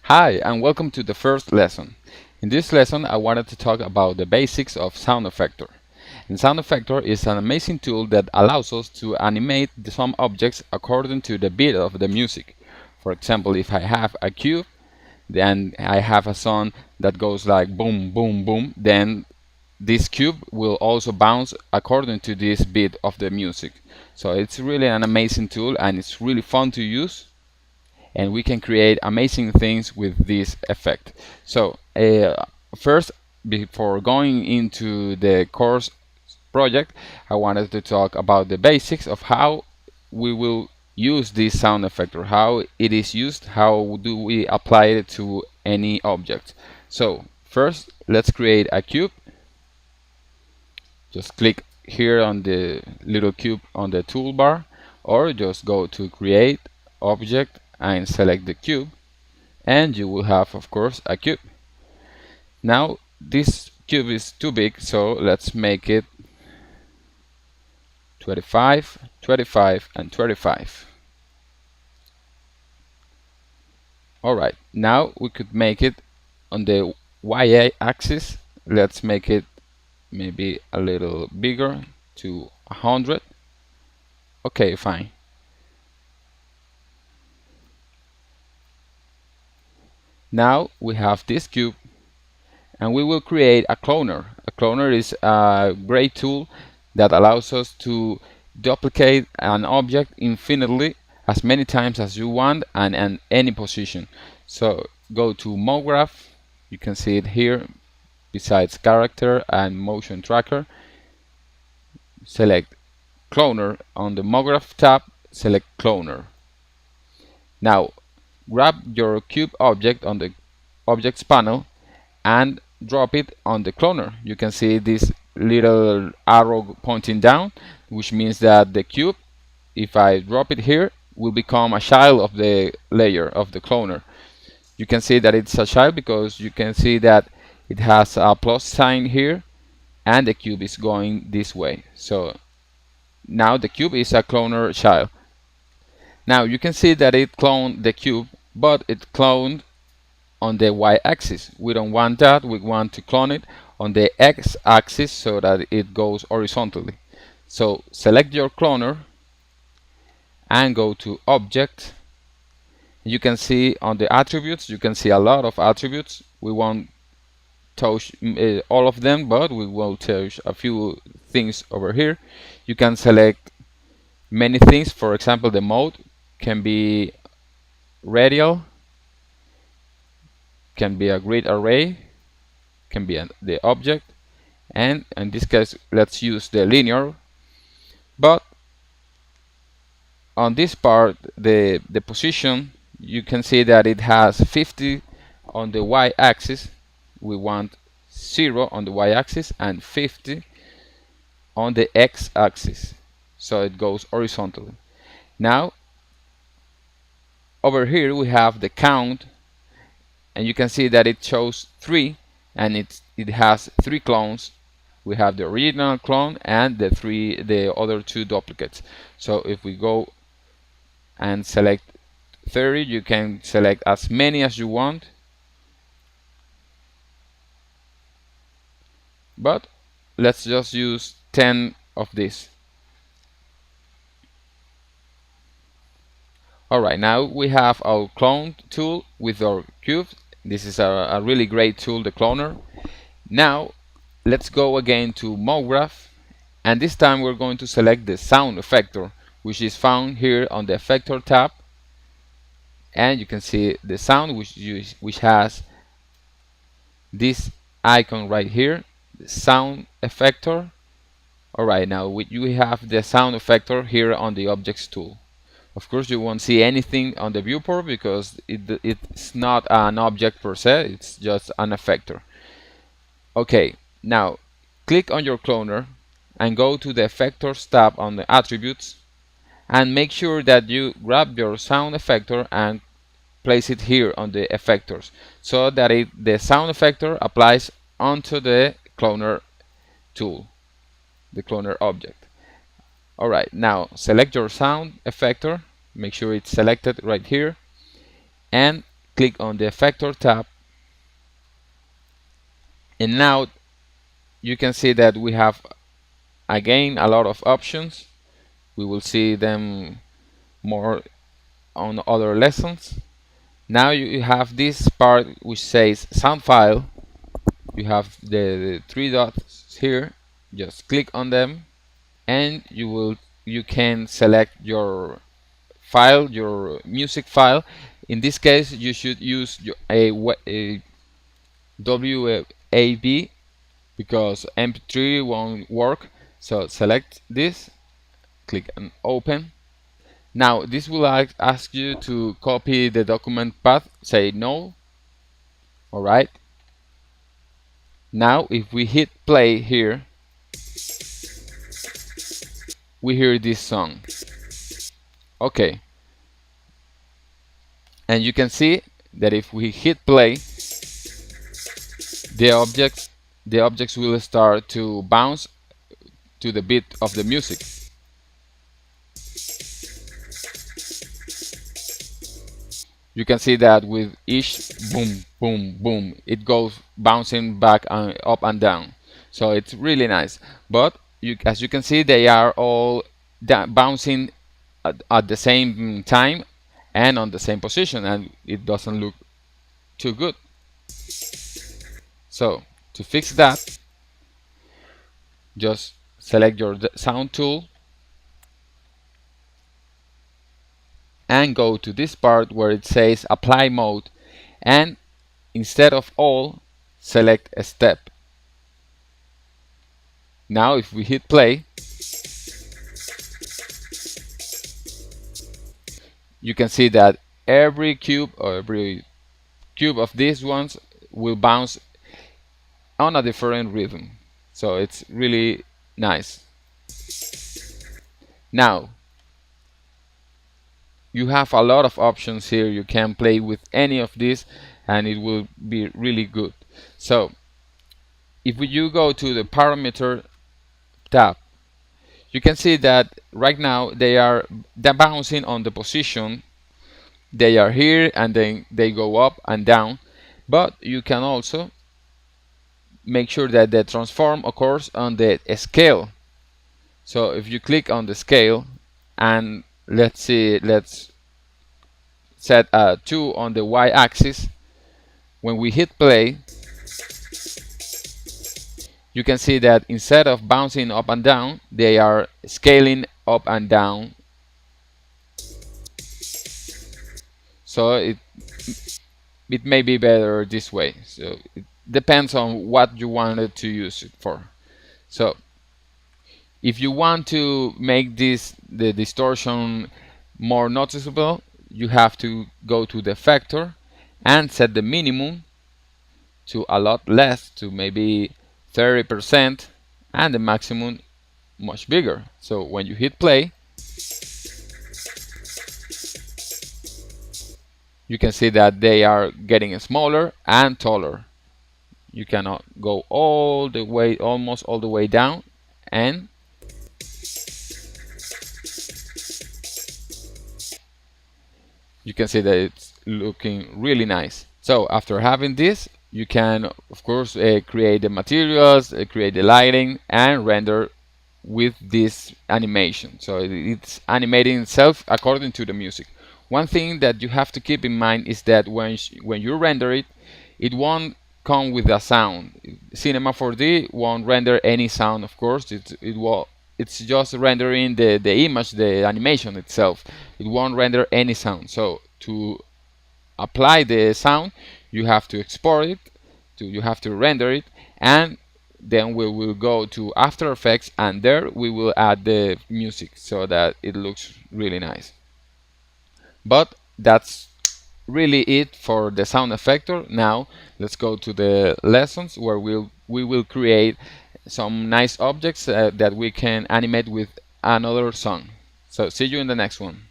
Hi, and welcome to the first lesson. In this lesson, I wanted to talk about the basics of Sound Effector. And Sound Effector is an amazing tool that allows us to animate some objects according to the beat of the music. For example, if I have a cube, then I have a sound that goes like boom, boom, boom, then this cube will also bounce according to this beat of the music. So it's really an amazing tool and it's really fun to use, and we can create amazing things with this effect. So first, before going into the course project, I wanted to talk about the basics of how we will use this sound effect, or how it is used, how do we apply it to any object. So first, let's create a cube. Just click here on the little cube on the toolbar, or just go to create object and select the cube, and you will have, of course, a cube. Now this cube is too big, so let's make it 25, 25, and 25. Alright, now we could make it on the y-axis. Let's make it maybe a little bigger to 100. Okay, fine. Now we have this cube, and we will create a cloner. A cloner is a great tool that allows us to duplicate an object infinitely, as many times as you want, and in any position. So go to mode graph. You can see it here besides character and motion tracker. Select cloner on the mode graph tab, select cloner. Now grab your cube object on the objects panel and drop it on the cloner. You can see this little arrow pointing down, which means that the cube, if I drop it here, will become a child of the layer of the cloner. You can see that it's a child because you can see that it has a plus sign here and the cube is going this way. So now the cube is a cloner child. Now you can see that it cloned the cube, but it cloned on the y-axis. We don't want that. We want to clone it on the x-axis so that it goes horizontally. So select your cloner and go to Object. You can see on the attributes, you can see a lot of attributes. We won't touch all of them, but we will touch a few things over here. You can select many things. For example, the mode can be radial, can be a grid array, can be the object, and in this case let's use the linear. But on this part, the position, you can see that it has 50 on the y-axis. We want 0 on the y-axis and 50 on the x-axis, so it goes horizontally. Now over here we have the count, and you can see that it shows 3, and it has 3 clones. We have the original clone and the other 2 duplicates. So if we go and select 30, you can select as many as you want, but let's just use 10 of this. Alright, now we have our clone tool with our cube. This is a really great tool, the cloner. Now let's go again to mode graph, and this time we're going to select the sound effector, which is found here on the Effector tab, and you can see the sound which has this icon right here, the sound effector. Alright, now we have the sound effector here on the objects tool. Of course, you won't see anything on the viewport because it's not an object per se, it's just an effector. Okay, now click on your cloner and go to the Effectors tab on the attributes, and make sure that you grab your sound effector and place it here on the effectors, so that the sound effector applies onto the cloner tool, the cloner object. Alright, now select your sound effector, make sure it's selected right here, and click on the Effector tab, and now you can see that we have again a lot of options. We will see them more on other lessons. Now you have this part which says sound file. You have the three dots here. Just click on them, and you can select your file, your music file. In this case, you should use a WAV because MP3 won't work. So select this, click on open. Now this will ask you to copy the document path. Say no. Alright. Now if we hit play here, we hear this song. Okay. And you can see that if we hit play, the objects will start to bounce to the beat of the music. You can see that with each boom, boom, boom, it goes bouncing back and up and down. So it's really nice. But as you can see, they are all bouncing at the same time and on the same position, and it doesn't look too good. So to fix that, just select your sound tool and go to this part where it says apply mode, and instead of all, select a step. Now if we hit play, you can see that every cube of these ones will bounce on a different rhythm. So it's really nice. Now you have a lot of options here. You can play with any of these and it will be really good. So if you go to the parameter tab, you can see that right now they're bouncing on the position. They are here and then they go up and down, but you can also make sure that the transform occurs on the scale. So if you click on the scale and let's set a 2 on the y-axis, when we hit play, you can see that instead of bouncing up and down, they are scaling up and down. So it may be better this way. So it depends on what you wanted to use it for. So if you want to make the distortion more noticeable, you have to go to the Effector and set the minimum to a lot less, to maybe 30%, and the maximum much bigger. So when you hit play, you can see that they are getting smaller and taller. You cannot go all the way, almost all the way down, and you can see that it's looking really nice. So after having this, you can of course create the materials, create the lighting, and render with this animation. So it's animating itself according to the music. One thing that you have to keep in mind is that when you render it, it won't come with a sound. Cinema 4D won't render any sound, of course. It's just rendering the image, the animation itself. It won't render any sound. So to apply the sound, you have to export it, you have to render it, and then we will go to After Effects, and there we will add the music so that it looks really nice. But that's really it for the sound effector. Now let's go to the lessons where we will create some nice objects that we can animate with another song. So see you in the next one.